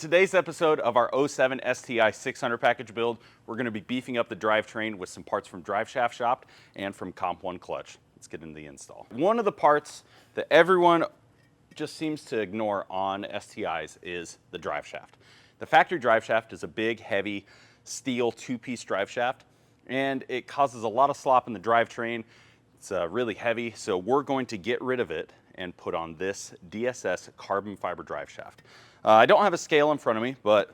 today's episode of our 07 STI 600 package build, we're going to be beefing up the drivetrain with some parts from Driveshaft Shop and from Comp One Clutch. Let's get into the install. One of the parts that everyone just seems to ignore on STIs is the drive shaft. The factory drive shaft is a big, heavy steel two-piece drive shaft, and it causes a lot of slop in the drivetrain. It's really heavy, so we're going to get rid of it and put on this DSS carbon fiber drive shaft. I don't have a scale in front of me, but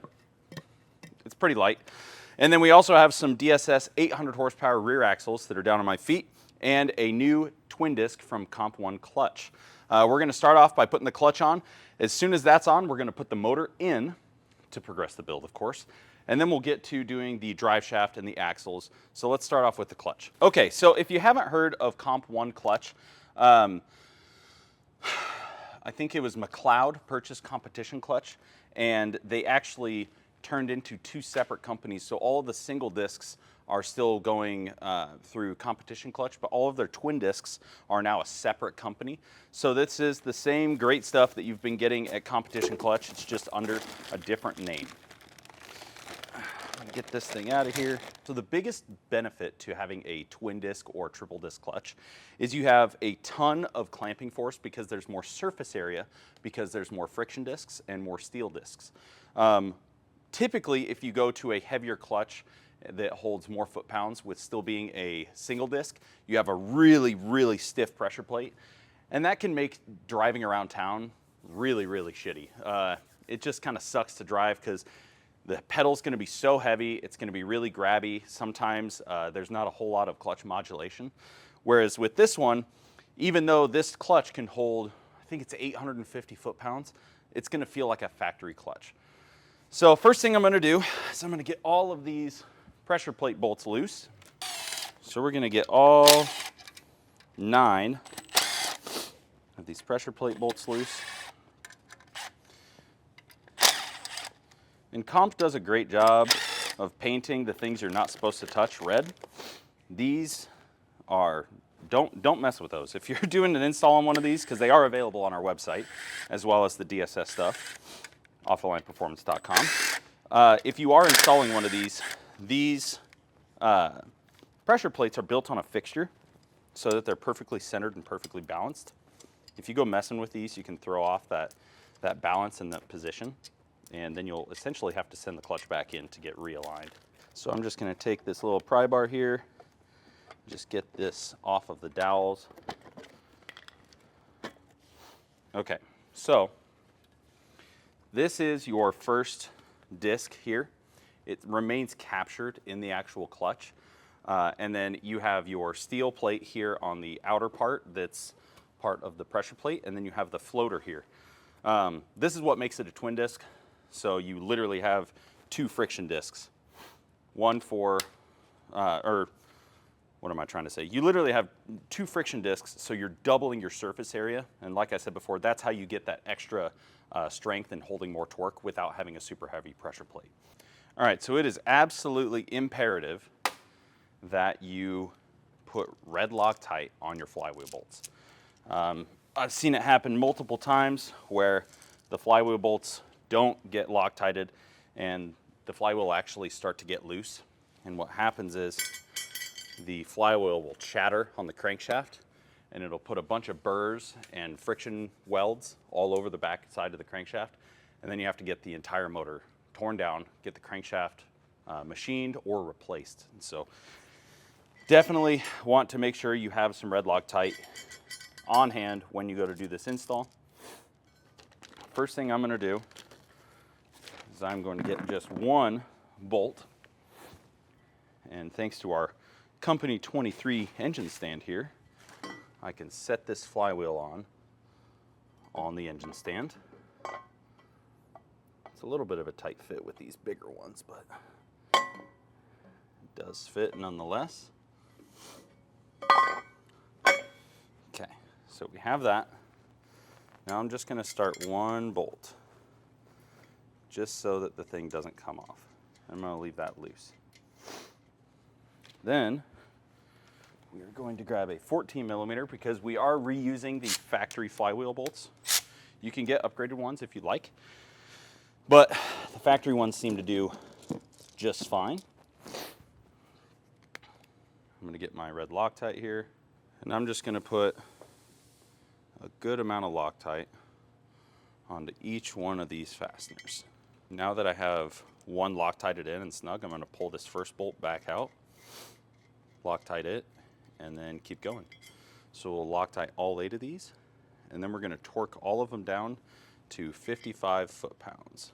it's pretty light. And then we also have some DSS 800 horsepower rear axles that are down on my feet and a new twin disc from Comp One Clutch. We're going to start off by putting the clutch on. As soon as that's on, we're going to put the motor in to progress the build, of course. And then we'll get to doing the drive shaft and the axles. So let's start off with the clutch. Okay, so if you haven't heard of Comp One Clutch, I think it was McLeod purchased Competition Clutch, and they actually turned into two separate companies. So all of the single discs are still going through Competition Clutch, but all of their twin discs are now a separate company. So this is the same great stuff that you've been getting at Competition Clutch. It's just under a different name. Get this thing out of here. So the biggest benefit to having a twin disc or triple disc clutch is you have a ton of clamping force because there's more surface area, because there's more friction discs and more steel discs. Typically, if you go to a heavier clutch that holds more foot-pounds with still being a single disc, you have a really, really stiff pressure plate, and that can make driving around town really, really shitty. It just kind of sucks to drive because the pedal's going to be so heavy, it's going to be really grabby. Sometimes there's not a whole lot of clutch modulation. Whereas with this one, even though this clutch can hold, I think it's 850 foot-pounds, it's going to feel like a factory clutch. So first thing I'm going to do is I'm going to get all of these pressure plate bolts loose. So we're going to get all 9 of these pressure plate bolts loose. And Comp does a great job of painting the things you're not supposed to touch red. These are, don't mess with those. If you're doing an install on one of these, because they are available on our website, as well as the DSS stuff, offthelineperformance.com. If you are installing one of these pressure plates are built on a fixture so that they're perfectly centered and perfectly balanced. If you go messing with these, you can throw off that balance and that position, and then you'll essentially have to send the clutch back in to get realigned. So I'm just going to take this little pry bar here, just get this off of the dowels. Okay, so this is your first disc here. It remains captured in the actual clutch. And then you have your steel plate here on the outer part that's part of the pressure plate, and then you have the floater here. This is what makes it a twin disc. So you literally have 2 friction discs. One for, or what am I trying to say? You literally have 2 friction discs, so you're doubling your surface area. And like I said before, that's how you get that extra strength and holding more torque without having a super heavy pressure plate. All right, so it is absolutely imperative that you put red Loctite on your flywheel bolts. I've seen it happen multiple times where the flywheel bolts don't get Loctited and the flywheel will actually start to get loose. And what happens is the flywheel will chatter on the crankshaft, and it'll put a bunch of burrs and friction welds all over the back side of the crankshaft. And then you have to get the entire motor torn down, get the crankshaft machined or replaced. And so definitely want to make sure you have some red Loctite on hand when you go to do this install. First thing I'm going to do is I'm going to get just one bolt. And thanks to our Company 23 engine stand here, I can set this flywheel on the engine stand. It's a little bit of a tight fit with these bigger ones, but it does fit nonetheless. Okay, so we have that. Now I'm just going to start one bolt, just so that the thing doesn't come off. I'm going to leave that loose. Then we are going to grab a 14 millimeter because we are reusing the factory flywheel bolts. You can get upgraded ones if you'd like. But factory ones seem to do just fine. I'm going to get my red Loctite here, and I'm just going to put a good amount of Loctite onto each one of these fasteners. Now that I have one Loctited in and snug, I'm going to pull this first bolt back out, Loctite it, and then keep going. So we'll Loctite all 8 of these, and then we're going to torque all of them down to 55 foot-pounds.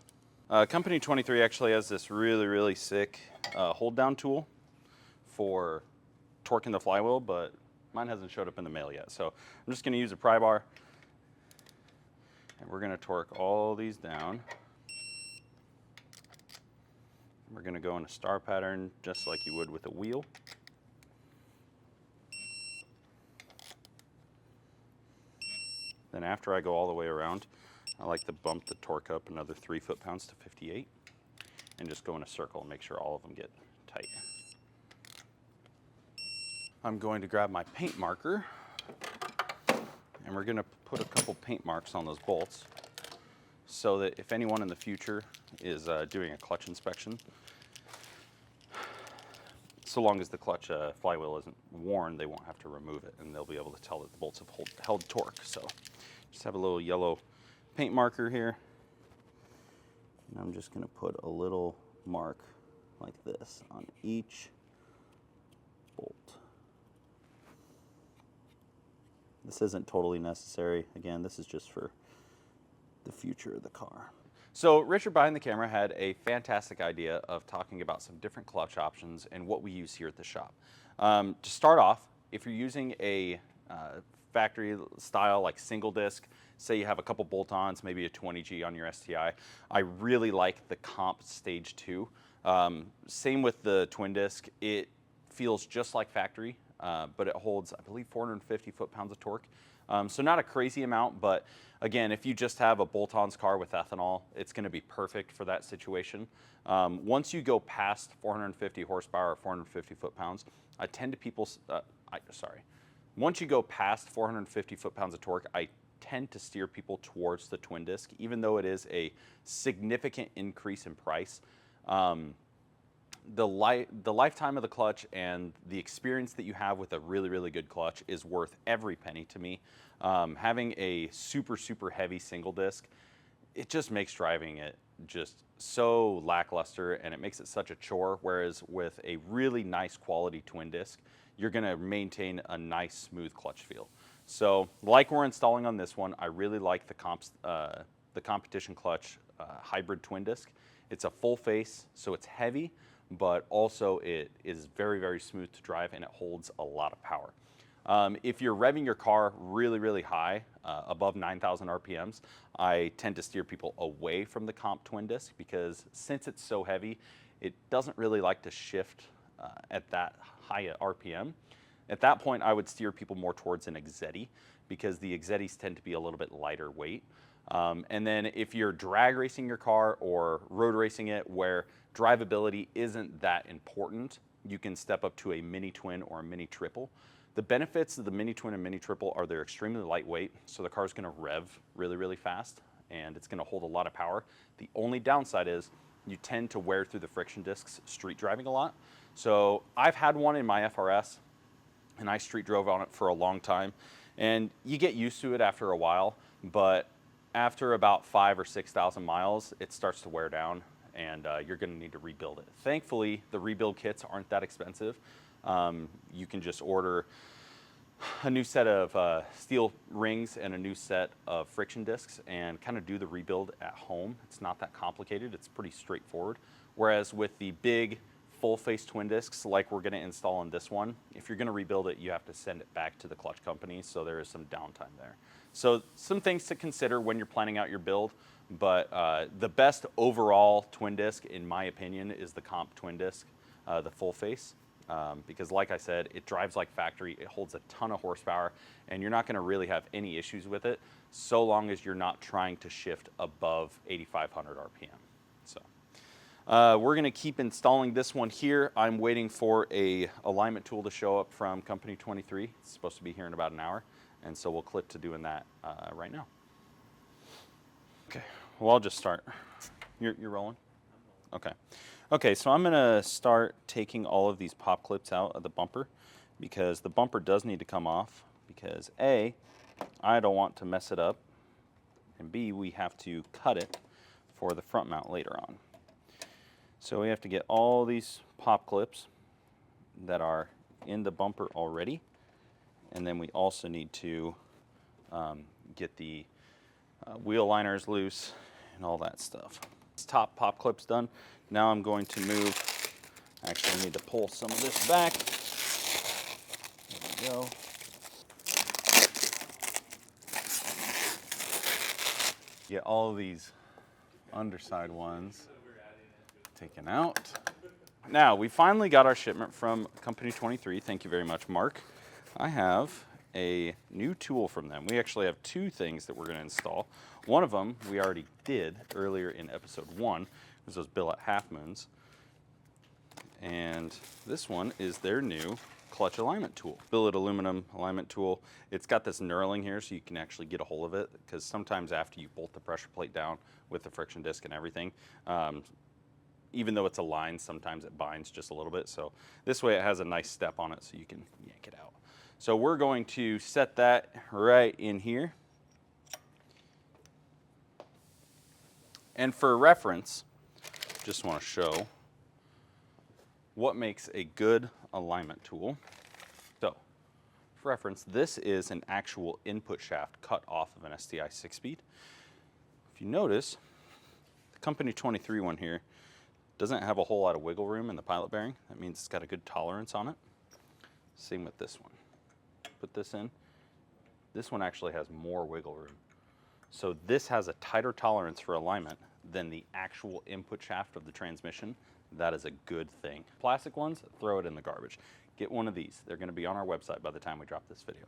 Company 23 actually has this really sick hold down tool for torquing the flywheel, but mine hasn't showed up in the mail yet. So I'm just going to use a pry bar, and we're going to torque all these down. We're going to go in a star pattern just like you would with a wheel. Then after I go all the way around, I like to bump the torque up another 3 foot-pounds to 58 and just go in a circle and make sure all of them get tight. I'm going to grab my paint marker, and we're going to put a couple paint marks on those bolts so that if anyone in the future is doing a clutch inspection, so long as the clutch flywheel isn't worn, they won't have to remove it, and they'll be able to tell that the bolts have held torque. So just have a little yellow paint marker here, and I'm just going to put a little mark like this on each bolt. This isn't totally necessary. Again, this is just for the future of the car. So Richard behind the camera had a fantastic idea of talking about some different clutch options and what we use here at the shop. To start off, if you're using a factory style like single disc, say you have a couple bolt-ons, maybe a 20G on your STI, I really like the Comp Stage 2. Same with the twin disc. It feels just like factory, but it holds, I believe, 450 foot-pounds of torque. So not a crazy amount, but again, if you just have a bolt-ons car with ethanol, it's going to be perfect for that situation. Once you go past 450 horsepower or 450 foot-pounds, I tend to once you go past 450 foot-pounds of torque, I tend to steer people towards the twin disc, even though it is a significant increase in price. The lifetime of the clutch and the experience that you have with a really good clutch is worth every penny to me. Having a super heavy single disc, it just makes driving it just so lackluster, and it makes it such a chore, whereas with a really nice quality twin disc, you're going to maintain a nice smooth clutch feel. So like we're installing on this one, I really like the competition clutch hybrid twin disc. It's a full face, so it's heavy, but also it is very smooth to drive, and it holds a lot of power. If you're revving your car really high, above 9,000 RPMs, I tend to steer people away from the Comp twin disc, because since it's so heavy, it doesn't really like to shift at that high RPM. At that point, I would steer people more towards an Exetti, because the Exettis tend to be a little bit lighter weight. And then if you're drag racing your car or road racing it where drivability isn't that important, you can step up to a mini twin or a mini triple. The benefits of the mini twin and mini triple are they're extremely lightweight, so the car's going to rev really fast, and it's going to hold a lot of power. The only downside is you tend to wear through the friction discs street driving a lot. So I've had one in my FRS, and I street drove on it for a long time, and you get used to it after a while, but after about 5,000 or 6,000 miles, it starts to wear down, and you're going to need to rebuild it. Thankfully, the rebuild kits aren't that expensive. You can just order a new set of steel rings and a new set of friction discs and kind of do the rebuild at home. It's not that complicated. It's pretty straightforward. Whereas with the big full face twin discs like we're going to install on this one, if you're going to rebuild it, you have to send it back to the clutch company, so there is some downtime there. So some things to consider when you're planning out your build, but the best overall twin disc, in my opinion, is the Comp twin disc, the full face, because like I said, it drives like factory, it holds a ton of horsepower, and you're not going to really have any issues with it so long as you're not trying to shift above 8,500 RPM. So we're going to keep installing this one here. I'm waiting for a alignment tool to show up from Company 23. It's supposed to be here in about an hour, and so we'll clip to doing that right now. Okay, well, I'll just start. You're rolling? Okay. Okay, so I'm gonna start taking all of these pop clips out of the bumper because the bumper does need to come off because A, I don't want to mess it up, and B, we have to cut it for the front mount later on. So we have to get all these pop clips that are in the bumper already, and then we also need to get the wheel liners loose and all that stuff. This top pop clip's done. Now I'm going to move, actually I need to pull some of this back. There we go. Get all of these underside ones taken out. Now, we finally got our shipment from Company 23. Thank you very much, Mark. I have a new tool from them. We actually have two things that we're going to install. One of them we already did earlier in episode 1. It was those billet half moons. And this one is their new clutch alignment tool. Billet aluminum alignment tool. It's got this knurling here so you can actually get a hold of it, because sometimes after you bolt the pressure plate down with the friction disc and everything, even though it's aligned, sometimes it binds just a little bit. So this way it has a nice step on it so you can yank it out. So we're going to set that right in here. And for reference, just want to show what makes a good alignment tool. So for reference, this is an actual input shaft cut off of an STI 6-speed. If you notice, the Company 23 one here doesn't have a whole lot of wiggle room in the pilot bearing. That means it's got a good tolerance on it. Same with this one. Put this in. This one actually has more wiggle room. So this has a tighter tolerance for alignment than the actual input shaft of the transmission. That is a good thing. Plastic ones, throw it in the garbage. Get one of these. They're going to be on our website by the time we drop this video.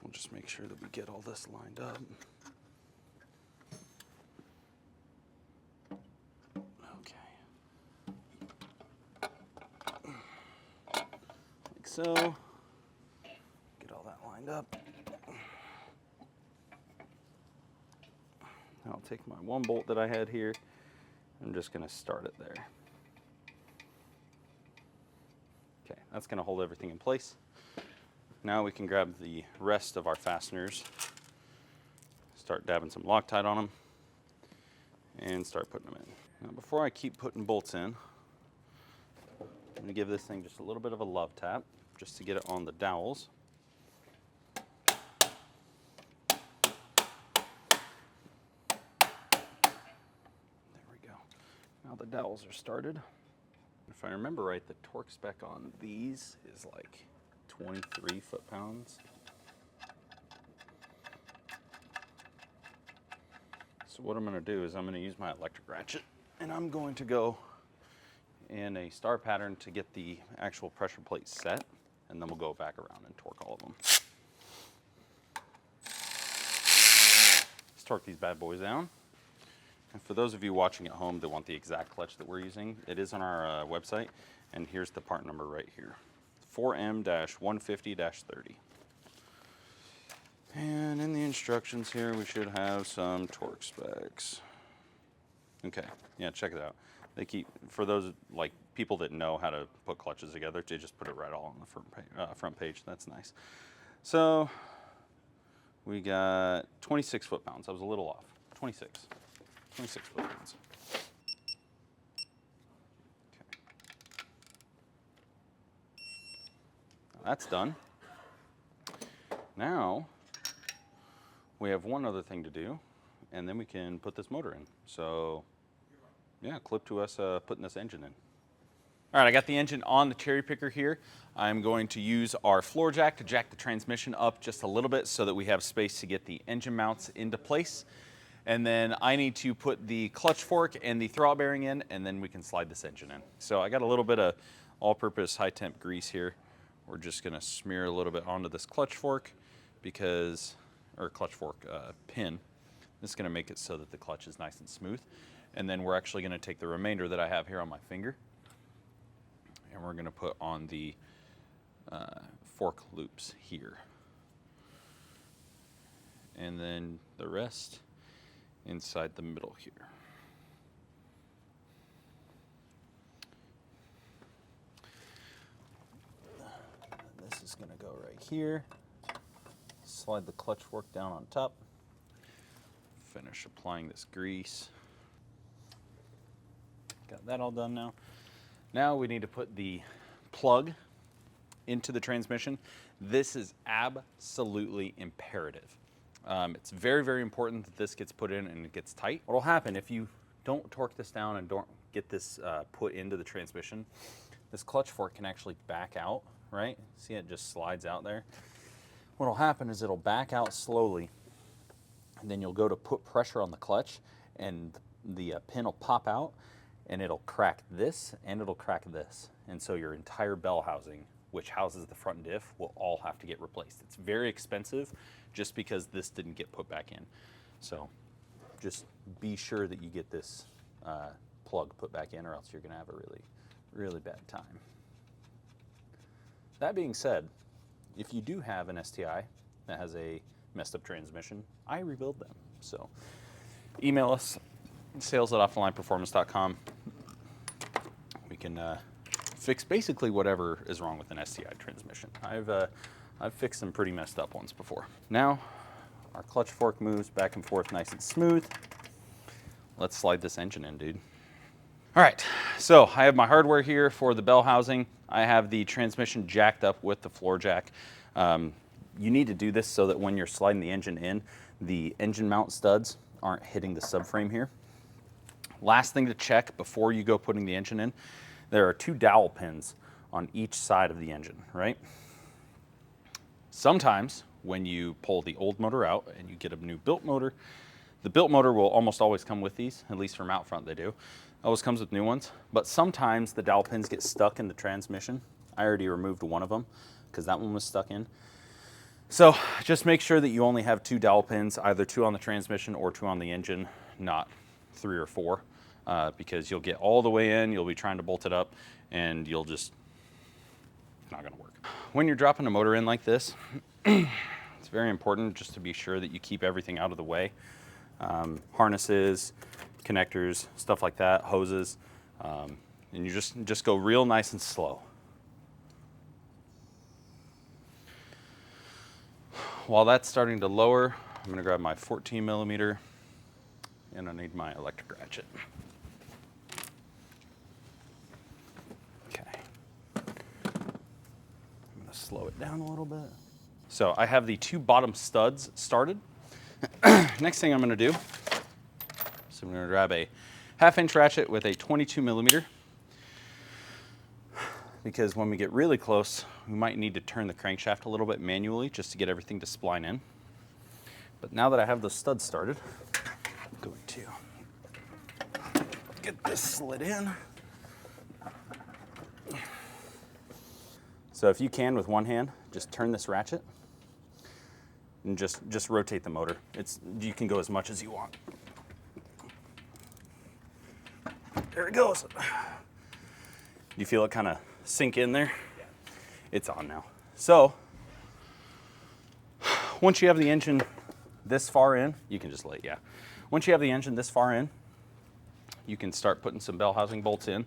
We'll just make sure that we get all this lined up. Like so. Get all that lined up. I'll take my one bolt that I had here. I'm just going to start it there. Okay, that's going to hold everything in place. Now we can grab the rest of our fasteners, start dabbing some Loctite on them, and start putting them in. Now before I keep putting bolts in, I'm going to give this thing just a little bit of a love tap just to get it on the dowels. Now the dowels are started. If I remember right, the torque spec on these is like 23 foot-pounds. So what I'm going to do is I'm going to use my electric ratchet, and I'm going to go in a star pattern to get the actual pressure plate set, and then we'll go back around and torque all of them. Let's torque these bad boys down. And for those of you watching at home that want the exact clutch that we're using, it is on our website, and here's the part number right here, 4M-150-30. And in the instructions here, we should have some torque specs. Okay, yeah, check it out. They keep, for those like people that know how to put clutches together, they just put it right all on the front page. That's nice. So we got 26 foot-pounds. I was a little off. 26 foot-pounds. Okay. That's done. Now we have one other thing to do, and then we can put this motor in. So yeah, clip to us putting this engine in. All right, I got the engine on the cherry picker here. I'm going to use our floor jack to jack the transmission up just a little bit so that we have space to get the engine mounts into place. And then I need to put the clutch fork and the throttle bearing in, and then we can slide this engine in. So I got a little bit of all-purpose high-temp grease here. We're just gonna smear a little bit onto this clutch fork because, or clutch fork pin. This is gonna make it so that the clutch is nice and smooth. And then we're actually gonna take the remainder that I have here on my finger, and we're gonna put on the fork loops here. And then the rest inside the middle here. gonna go right here. Slide the clutch fork down on top. Finish applying this grease. Got that all done now. Now we need to put the plug into the transmission. This is absolutely imperative. It's very, very important that this gets put in and it gets tight. What will happen if you don't torque this down and don't get this put into the transmission, this clutch fork can actually back out, right? See, it just slides out there. What will happen is it'll back out slowly, and then you'll go to put pressure on the clutch, and the pin will pop out, and it'll crack this, and it'll crack this. And so your entire bell housing, which houses the front diff, will all have to get replaced. It's very expensive just because this didn't get put back in. So just be sure that you get this plug put back in, or else you're gonna have a really, really bad time. That being said, if you do have an STI that has a messed up transmission, I rebuild them. So email us, sales@offthelineperformance.com. We can fix basically whatever is wrong with an STI transmission. I've fixed some pretty messed up ones before. Now, our clutch fork moves back and forth nice and smooth. Let's slide this engine in, dude. All right, so I have my hardware here for the bell housing. I have the transmission jacked up with the floor jack. You need to do this so that when you're sliding the engine in, the engine mount studs aren't hitting the subframe here. Last thing to check before you go putting the engine in, there are 2 dowel pins on each side of the engine, right? Sometimes when you pull the old motor out and you get a new built motor, the built motor will almost always come with these, at least from out front they do. Always comes with new ones, but sometimes the dowel pins get stuck in the transmission. I already removed one of them because that one was stuck in. So just make sure that you only have 2 dowel pins, either 2 on the transmission or 2 on the engine, not 3 or 4, because you'll get all the way in, you'll be trying to bolt it up, and it's not gonna work. When you're dropping a motor in like this, it's very important just to be sure that you keep everything out of the way. Harnesses, connectors, stuff like that, hoses, and you just go real nice and slow. While that's starting to lower, I'm gonna grab my 14 millimeter and I need my electric ratchet. Okay. I'm gonna slow it down a little bit. So I have the 2 bottom studs started. Next thing I'm gonna do, so I'm gonna grab a 1/2-inch ratchet with a 22 millimeter, because when we get really close, we might need to turn the crankshaft a little bit manually just to get everything to spline in. But now that I have the studs started, I'm going to get this slid in. So if you can with one hand, just turn this ratchet and just rotate the motor. You can go as much as you want. There it goes. Do you feel it kind of sink in there? Yeah. It's on now. So once you have the engine this far in, you can just let, yeah. Once you have the engine this far in, you can start putting some bell housing bolts in.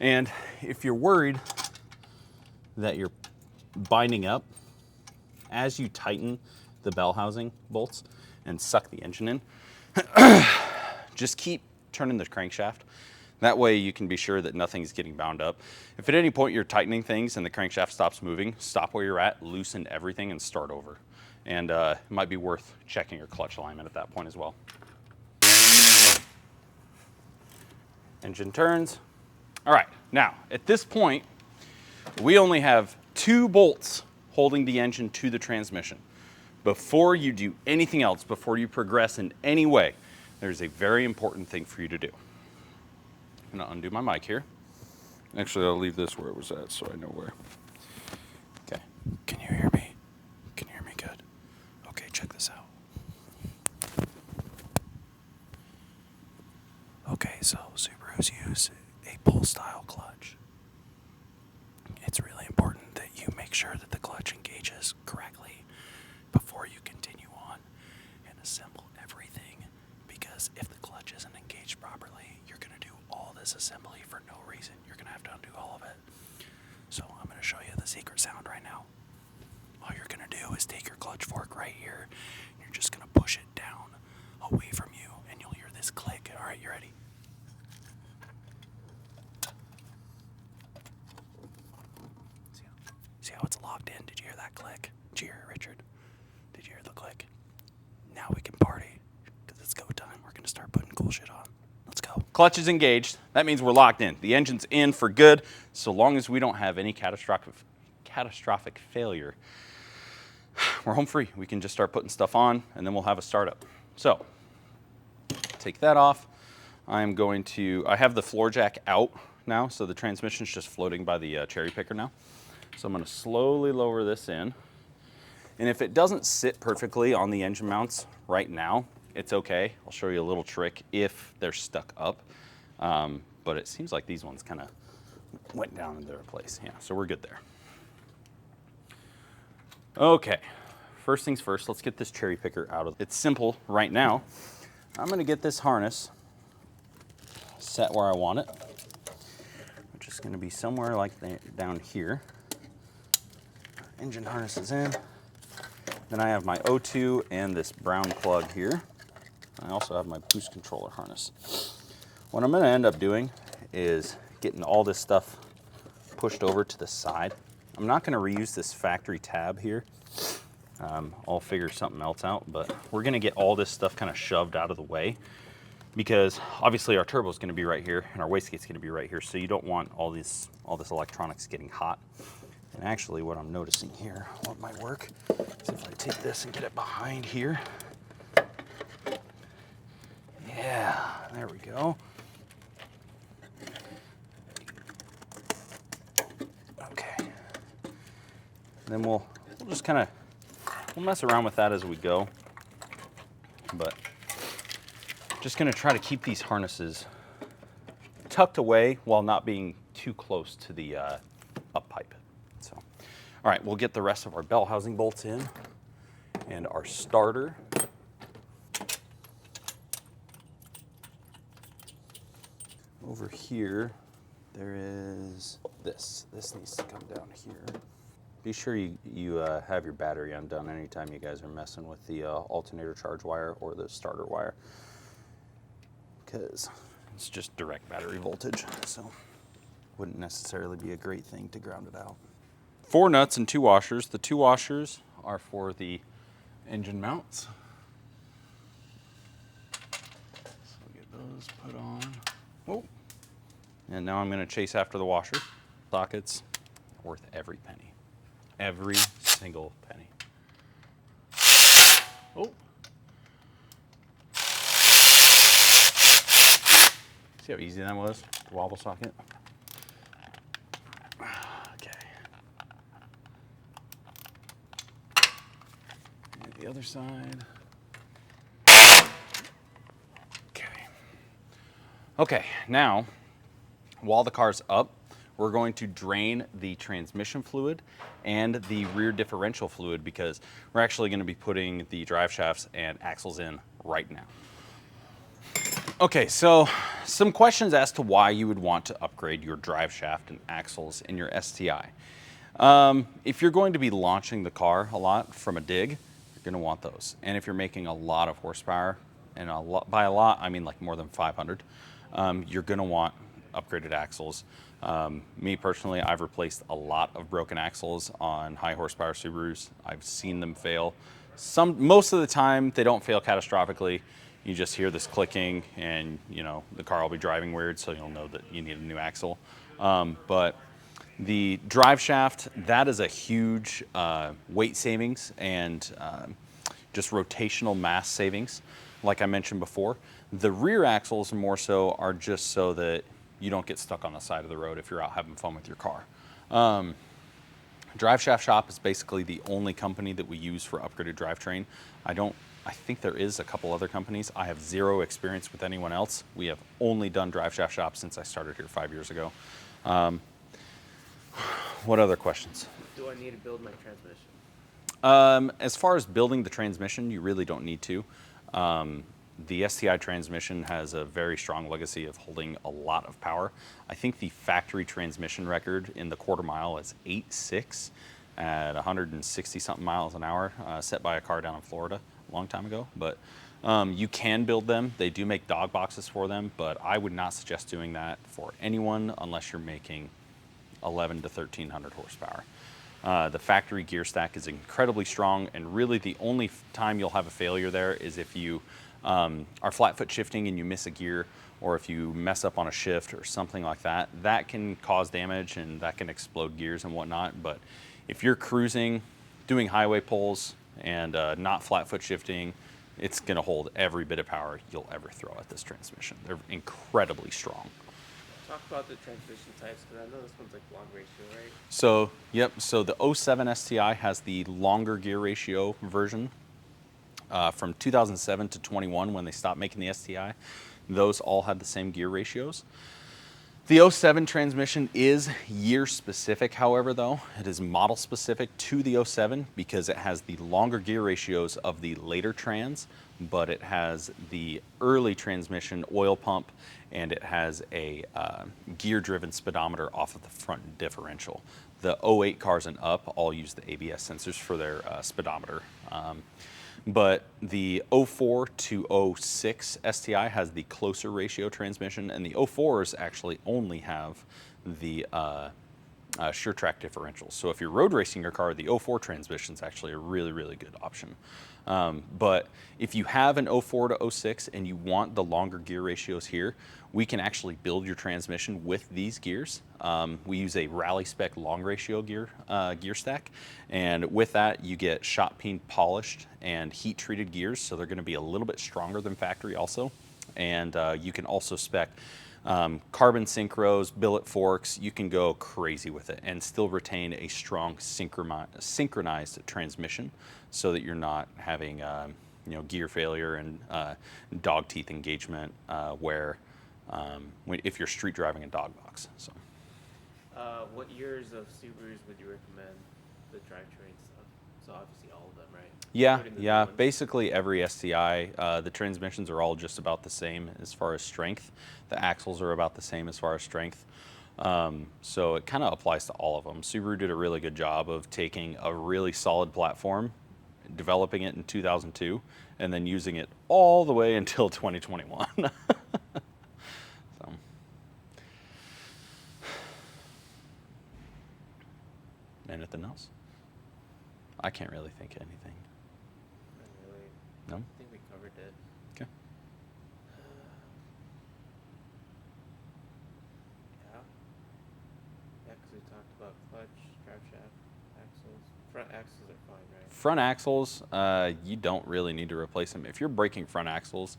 And if you're worried that you're binding up, as you tighten the bell housing bolts and suck the engine in, just keep turning the crankshaft. That way you can be sure that nothing's getting bound up. If at any point you're tightening things and the crankshaft stops moving, stop where you're at, loosen everything, and start over. And it might be worth checking your clutch alignment at that point as well. Engine turns. All right, now at this point, we only have 2 bolts holding the engine to the transmission. Before you do anything else, before you progress in any way, there's a very important thing for you to do. I'm gonna undo my mic here. Actually, I'll leave this where it was at so I know where. Okay, can you hear me? Can you hear me good? Okay, check this out. Okay, so Subarus use a pull style clutch. It's really important that you make sure that the clutch engages correctly before you continue on and assemble everything, because if the clutch isn't engaged properly, you're going to do all this assembly for no reason. You're going to have to undo all of it. So I'm going going to show you the secret sound right now. All you're going to do is take your clutch fork right here. And you're just going to push it down away from you, and you'll hear this click. All right, you ready? See how it's locked in? Did you hear that click? Did you hear it, Richard? Did you hear the click? Now we can party, because it's go time. We're going to start putting cool shit on. Let's go. Clutch is engaged. That means we're locked in. The engine's in for good, so long as we don't have any catastrophic failure. We're home free. We can just start putting stuff on, and then we'll have a startup. So, take that off. I have the floor jack out now, so the transmission's just floating by the cherry picker now. So I'm going to slowly lower this in. And if it doesn't sit perfectly on the engine mounts right now, it's okay. I'll show you a little trick if they're stuck up. But it seems like these ones kind of went down into their place. Yeah, so we're good there. Okay, first things first, let's get this cherry picker out of it. It's simple right now. I'm going to get this harness set where I want it, which is going to be somewhere like down here. Engine harness is in. Then I have my O2 and this brown plug here. I also have my boost controller harness. What I'm going to end up doing is getting all this stuff pushed over to the side. I'm not going to reuse this factory tab here. I'll figure something else out, but we're going to get all this stuff kind of shoved out of the way, because obviously our turbo is going to be right here and our wastegate's going to be right here, so you don't want all this electronics getting hot. And actually what I'm noticing here, what might work, is if I take this and get it behind here. Yeah, there we go. Okay. Then we'll just kind of, we'll mess around with that as we go. But just going to try to keep these harnesses tucked away while not being too close to the up pipe. So, all right, we'll get the rest of our bell housing bolts in and our starter. Over here, there is this. This needs to come down here. Be sure you have your battery undone anytime you guys are messing with the alternator charge wire or the starter wire, because it's just direct battery voltage, so wouldn't necessarily be a great thing to ground it out. 4 nuts and 2 washers. The 2 washers are for the engine mounts. So get those put on. Oh. And now I'm going to chase after the washer. Sockets, worth every penny. Every single penny. Oh. See how easy that was? The wobble socket. Okay. And the other side. Okay. Okay, now, while the car's up, we're going to drain the transmission fluid and the rear differential fluid, because we're actually going to be putting the drive shafts and axles in right now. Okay, so some questions as to why you would want to upgrade your drive shaft and axles in your STI. If you're going to be launching the car a lot from a dig, you're going to want those. And if you're making a lot of horsepower, and by a lot, I mean like more than 500, you're going to want upgraded axles. Me personally, I've replaced a lot of broken axles on high horsepower Subarus. I've seen them fail. Most of the time, they don't fail catastrophically. You just hear this clicking, and the car will be driving weird, so you'll know that you need a new axle. But the drive shaft, that is a huge weight savings and just rotational mass savings, like I mentioned before. The rear axles more so are just so that you don't get stuck on the side of the road if you're out having fun with your car. Drive Shaft Shop is basically the only company that we use for upgraded drivetrain. I think there is a couple other companies. I have zero experience with anyone else. We have only done Drive Shaft Shop since I started here 5 years ago. What other questions? Do I need to build my transmission? As far as building the transmission, you really don't need to. The STI transmission has a very strong legacy of holding a lot of power. I think the factory transmission record in the quarter mile is 8.6 at 160 something miles an hour, set by a car down in Florida a long time ago. But you can build them. They do make dog boxes for them, but I would not suggest doing that for anyone unless you're making 11 to 1300 horsepower. The factory gear stack is incredibly strong, and really the only time you'll have a failure there is if you are flat foot shifting and you miss a gear, or if you mess up on a shift or something like that. That can cause damage and that can explode gears and whatnot. But if you're cruising, doing highway pulls, and not flat foot shifting, it's going to hold every bit of power you'll ever throw at this transmission. They're incredibly strong. Talk about the transmission types, because I know this one's like long ratio, right? So, yep, so the 07 STI has the longer gear ratio version. From 2007 to 21, when they stopped making the STI, those all had the same gear ratios. The 07 transmission is year specific, however, though. It is model specific to the 07 because it has the longer gear ratios of the later trans, but it has the early transmission oil pump, and it has a gear-driven speedometer off of the front differential. The 08 cars and up all use the ABS sensors for their speedometer. But the 04 to 06 STI has the closer ratio transmission, and the 04s actually only have the sure track differentials. So if you're road racing your car, the 04 transmission is actually a really, really good option. But if you have an 04 to 06 and you want the longer gear ratios here, we can actually build your transmission with these gears. We use a rally spec long ratio gear stack, and with that you get shot peen polished and heat treated gears, so they're going to be a little bit stronger than factory also. And you can also spec carbon synchros, billet forks. You can go crazy with it and still retain a strong synchronized transmission, so that you're not having gear failure and dog teeth engagement if you're street driving a dog box. So, what years of Subarus would you recommend the drivetrain stuff? So obviously all of them, right? Yeah. Basically every STI, the transmissions are all just about the same as far as strength. The axles are about the same as far as strength. So it kind of applies to all of them. Subaru did a really good job of taking a really solid platform, developing it in 2002, and then using it all the way until 2021. So. Anything else? I can't really think of anything. Not really. No? I think we covered it. Okay. Yeah, because we talked about clutch, drive shaft, axles. Front axles are fine, right? Front axles, you don't really need to replace them. If you're breaking front axles,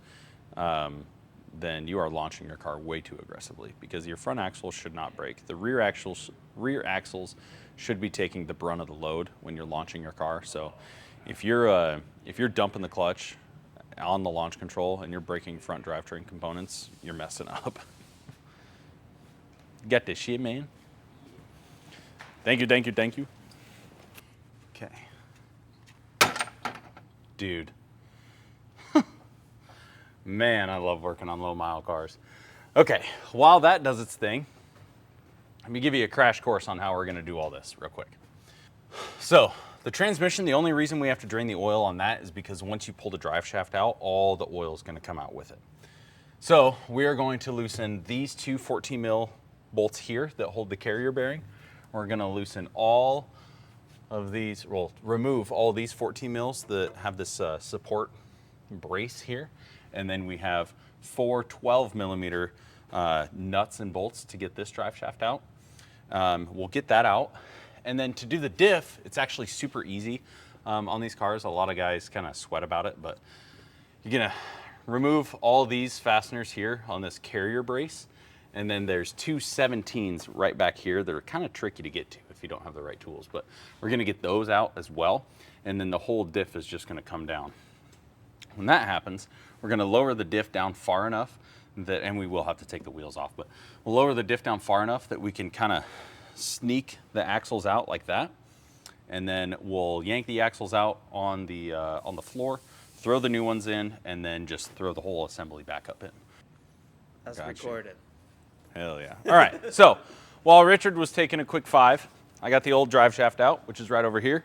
then you are launching your car way too aggressively, because your front axles should not break. The rear axles should be taking the brunt of the load when you're launching your car. So if you're dumping the clutch on the launch control and you're breaking front drivetrain components, you're messing up. Get this shit, man. Thank you. Okay. Dude. Man, I love working on low mile cars. Okay, while that does its thing, let me give you a crash course on how we're gonna do all this real quick. So, the transmission, the only reason we have to drain the oil on that is because once you pull the drive shaft out, all the oil is gonna come out with it. So, we are going to loosen these two 14 mil bolts here that hold the carrier bearing. We're gonna loosen all of these, well, remove all these 14 mils that have this support brace here. And then we have 4 12 millimeter nuts and bolts to get this drive shaft out. We'll get that out. And then to do the diff, it's actually super easy on these cars. A lot of guys kind of sweat about it, but you're gonna remove all these fasteners here on this carrier brace. And then there's two 17s right back here that are kind of tricky to get to if you don't have the right tools, but we're gonna get those out as well. And then the whole diff is just gonna come down. When that happens, we're gonna lower the diff down far enough that, and we will have to take the wheels off, but we'll lower the diff down far enough that we can kind of sneak the axles out like that. And then we'll yank the axles out on the floor, throw the new ones in, and then just throw the whole assembly back up in. That's Gotcha. recorded. Hell yeah. All right, so while Richard was taking a quick 5, I got the old drive shaft out, which is right over here.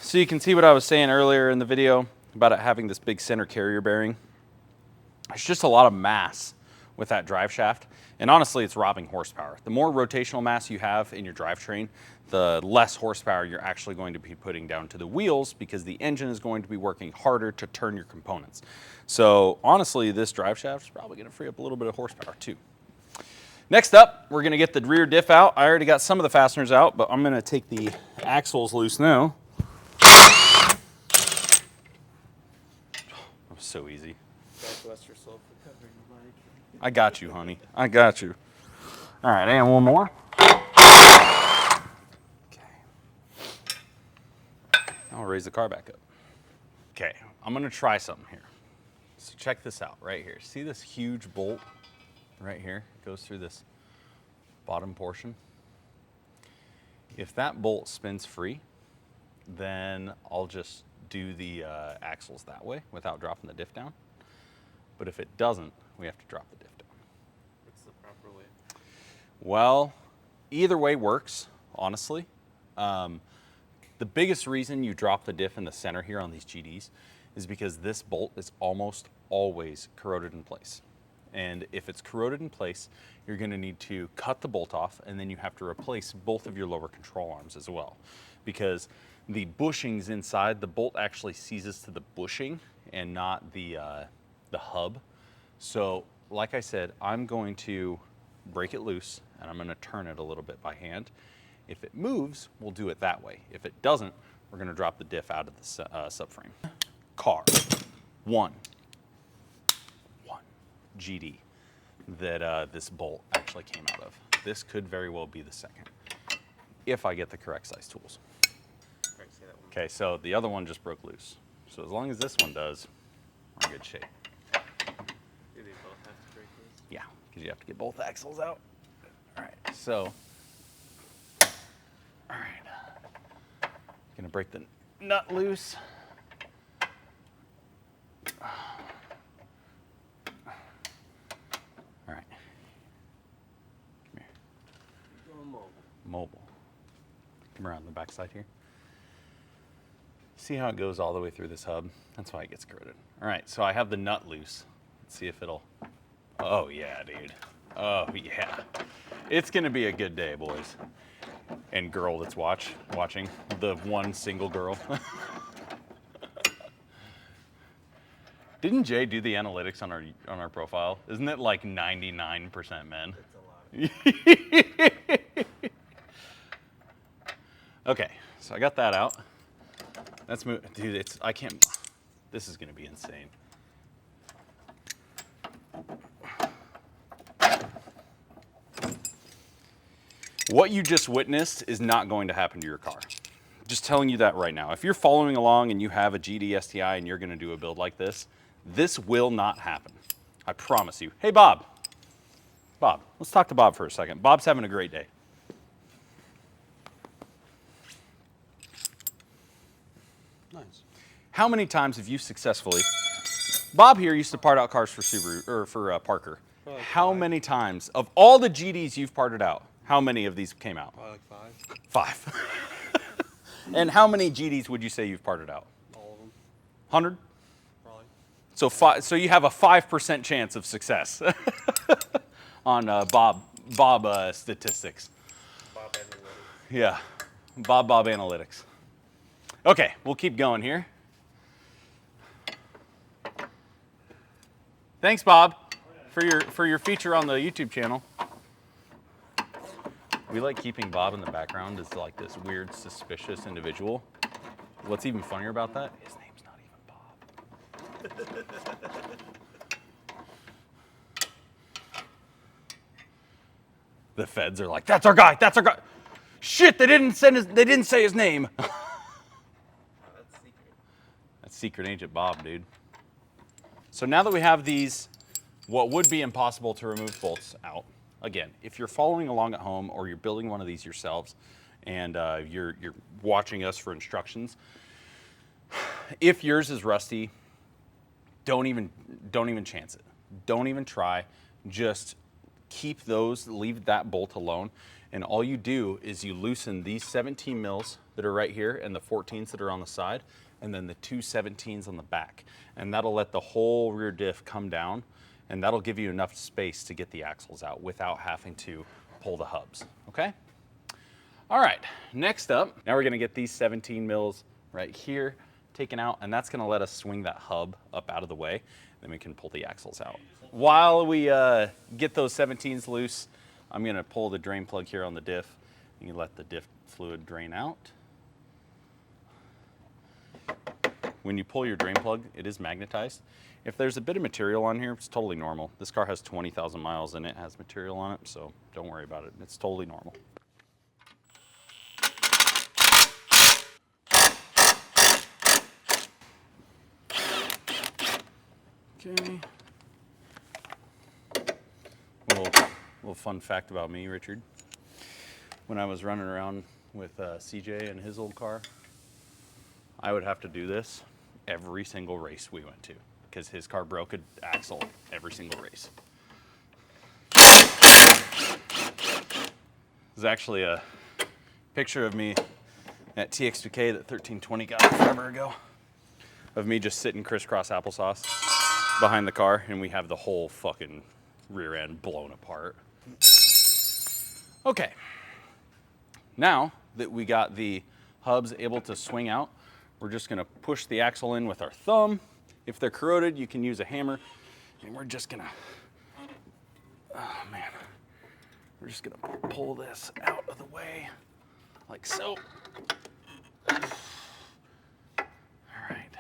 So you can see what I was saying earlier in the video about it having this big center carrier bearing. It's just a lot of mass with that drive shaft, and honestly, it's robbing horsepower. The more rotational mass you have in your drivetrain, the less horsepower you're actually going to be putting down to the wheels, because the engine is going to be working harder to turn your components. So honestly, this drive shaft is probably going to free up a little bit of horsepower too. Next up, we're going to get the rear diff out. I already got some of the fasteners out, but I'm going to take the axles loose now. That was so easy. Bless your soul for covering the mic. I got you, honey. I got you. All right, and one more. Okay. I'll raise the car back up. Okay, I'm gonna try something here. So check this out right here. See this huge bolt right here? It goes through this bottom portion. If that bolt spins free, then I'll just do the axles that way without dropping the diff down. But if it doesn't, we have to drop the diff down. What's the proper way? Well, either way works, honestly. The biggest reason you drop the diff in the center here on these GDs is because this bolt is almost always corroded in place. And if it's corroded in place, you're going to need to cut the bolt off, and then you have to replace both of your lower control arms as well. Because the bushings inside, the bolt actually seizes to the bushing and not the hub. So like I said, I'm going to break it loose, and I'm going to turn it a little bit by hand. If it moves, we'll do it that way. If it doesn't, we're going to drop the diff out of the subframe. Car, one GD that this bolt actually came out of. This could very well be the second, if I get the correct size tools. Okay, so the other one just broke loose. So as long as this one does, we're in good shape. Do they both have to break loose? Yeah, because you have to get both axles out. All right, so, all right. Gonna break the nut loose. All right. Come here. Going mobile. Mobile. Come around the back side here. See how it goes all the way through this hub? That's why it gets corroded. All right, so I have the nut loose. Let's see if it'll, oh yeah, dude. Oh yeah. It's gonna be a good day, boys. And girl that's watching, the one single girl. Didn't Jay do the analytics on our profile? Isn't it like 99% men? That's a lot. Okay, so I got that out. Let's move, dude, I can't, this is gonna be insane. What you just witnessed is not going to happen to your car. Just telling you that right now. If you're following along and you have a GD STI and you're gonna do a build like this will not happen. I promise you. Hey, Bob. Bob, let's talk to Bob for a second. Bob's having a great day. Nice. How many times have you successfully, Bob here used to part out cars for Subaru, or for Parker. Probably like How 5. many times, of all the GDs you've parted out, how many of these came out? Probably like 5. And how many GDs would you say you've parted out? 5. All of them, 100? probably. So you have a 5% chance of success on Bob statistics. Bob Analytics. Yeah, Bob Analytics. Okay, we'll keep going here. Thanks, Bob, for your feature on the YouTube channel. We like keeping Bob in the background as like this weird, suspicious individual. What's even funnier about that? His name's not even Bob. The feds are like, "That's our guy. That's our guy." Shit! They didn't say his name. That's secret. That's Secret Agent Bob, dude. So now that we have these, what would be impossible to remove bolts out, again, if you're following along at home or you're building one of these yourselves and you're watching us for instructions, If yours is rusty, don't even chance it. Don't even try. Just keep those, leave that bolt alone. And all you do is you loosen these 17 mils that are right here and the 14s that are on the side, and then the two 17s on the back. And that'll let the whole rear diff come down, and that'll give you enough space to get the axles out without having to pull the hubs, okay? All right, next up, now we're gonna get these 17 mils right here taken out, and that's gonna let us swing that hub up out of the way, then we can pull the axles out. While we get those 17s loose, I'm gonna pull the drain plug here on the diff. You can let the diff fluid drain out. When you pull your drain plug, it is magnetized. If there's a bit of material on here, it's totally normal. This car has 20,000 miles and it has material on it, so don't worry about it. It's totally normal. Okay. Little fun fact about me, Richard. When I was running around with CJ in his old car, I would have to do this every single race we went to because his car broke an axle every single race. There's actually a picture of me at TX2K that 1320 got forever ago of me just sitting crisscross applesauce behind the car, and we have the whole fucking rear end blown apart. Okay, now that we got the hubs able to swing out, we're just gonna push the axle in with our thumb. If they're corroded, you can use a hammer, and we're just gonna, oh man, we're just gonna pull this out of the way, like so. All right.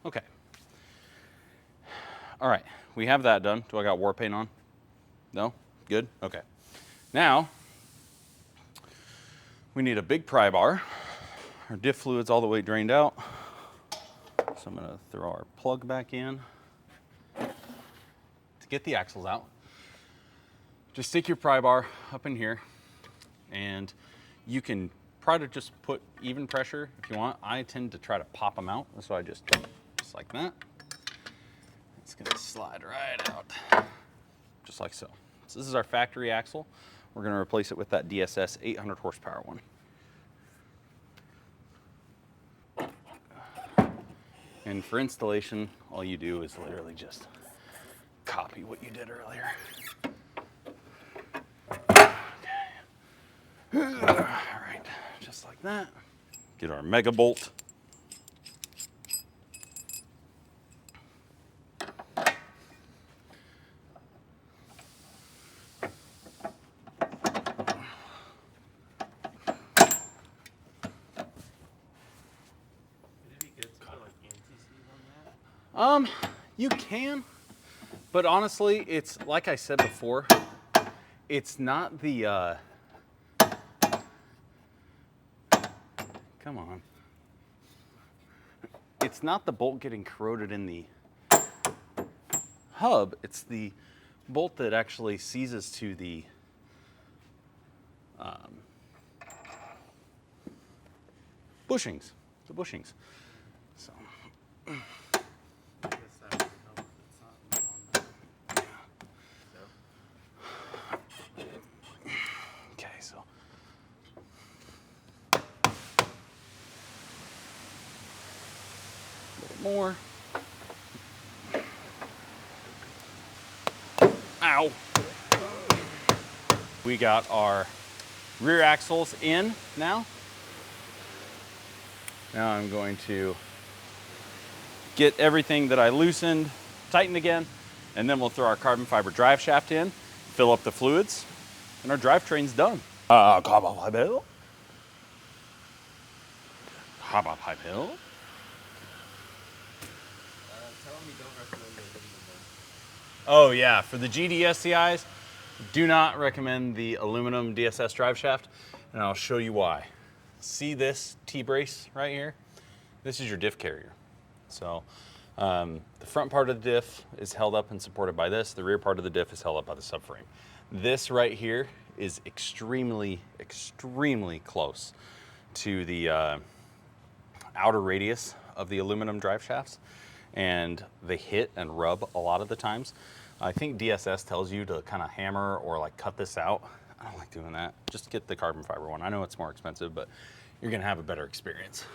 Okay. All right, we have that done. Do I got war paint on? No? Good? Okay. Now, we need a big pry bar. Our diff fluid's all the way drained out. So I'm gonna throw our plug back in. To get the axles out, just stick your pry bar up in here, and you can try to just put even pressure if you want. I tend to try to pop them out, so I just like that. It's gonna slide right out, just like so. So this is our factory axle. We're gonna replace it with that DSS 800 horsepower one. And for installation, all you do is literally just copy what you did earlier. Okay. All right, just like that. Get our mega bolt. You can, but honestly, it's like I said before, it's not the, come on. It's not the bolt getting corroded in the hub, it's the bolt that actually seizes to the bushings, So. Okay, so. A little more. Ow. We got our rear axles in now. Now I'm going to get everything that I loosened tightened again, and then we'll throw our carbon fiber drive shaft in, fill up the fluids, and our drivetrain's done. Carbon fiber. Carbon fiber. Tell them you don't recommend the aluminum. Oh yeah, for the GD SCIs, do not recommend the aluminum DSS drive shaft, and I'll show you why. see this T-brace right here? This is your diff carrier. So the front part of the diff is held up and supported by this. The rear part of the diff is held up by the subframe. This right here is extremely, extremely close to the outer radius of the aluminum drive shafts, and they hit and rub a lot of the times. I think DSS tells you to kind of hammer or like cut this out. I don't like doing that. Just get the carbon fiber one. I know it's more expensive, but you're gonna have a better experience.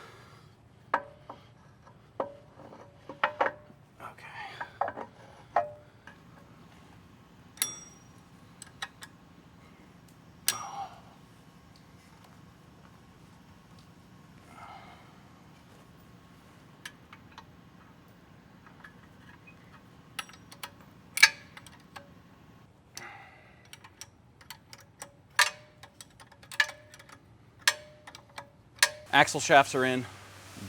Axle shafts are in,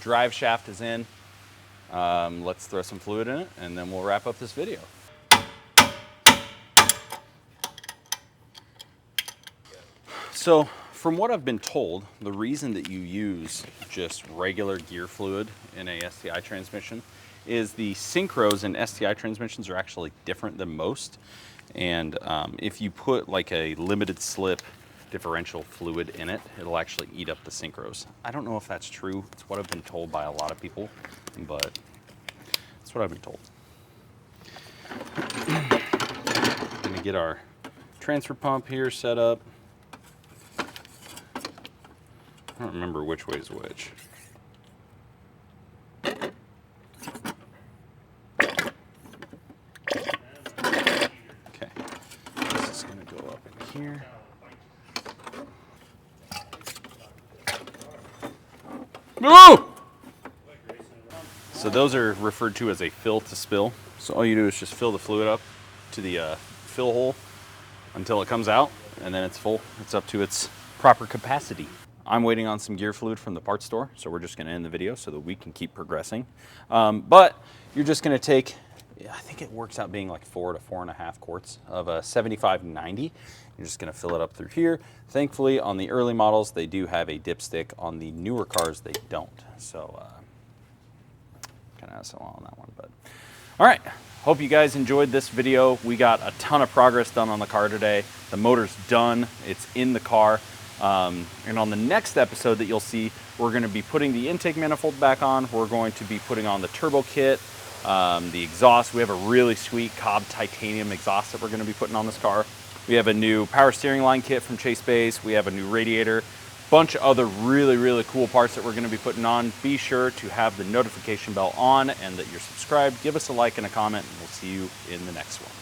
drive shaft is in. Let's throw some fluid in it and then we'll wrap up this video. So from what I've been told, the reason that you use just regular gear fluid in a STI transmission is the synchros in STI transmissions are actually different than most. And if you put like a limited slip differential fluid in it, it'll actually eat up the synchros. I don't know if that's true. It's what I've been told by a lot of people, but that's what I've been told. Gonna get our transfer pump here set up. I don't remember which way is which. Okay, this is gonna go up in here. No! So those are referred to as a fill to spill. So all you do is just fill the fluid up to the fill hole until it comes out, and then it's full. It's up to its proper capacity. I'm waiting on some gear fluid from the parts store, so we're just gonna end the video so that we can keep progressing. But you're just gonna take, I think it works out being like 4 to 4.5 quarts of a 7590. You're just gonna fill it up through here. Thankfully, on the early models, they do have a dipstick. On the newer cars, they don't. So, kind of SL on that one, but. All right, hope you guys enjoyed this video. We got a ton of progress done on the car today. The motor's done, it's in the car. And on the next episode that you'll see, we're gonna be putting the intake manifold back on. We're going to be putting on the turbo kit, the exhaust. We have a really sweet Cobb titanium exhaust that we're gonna be putting on this car. We have a new power steering line kit from Chase Base. We have a new radiator, bunch of other really, really cool parts that we're gonna be putting on. Be sure to have the notification bell on and that you're subscribed. Give us a like and a comment, and we'll see you in the next one.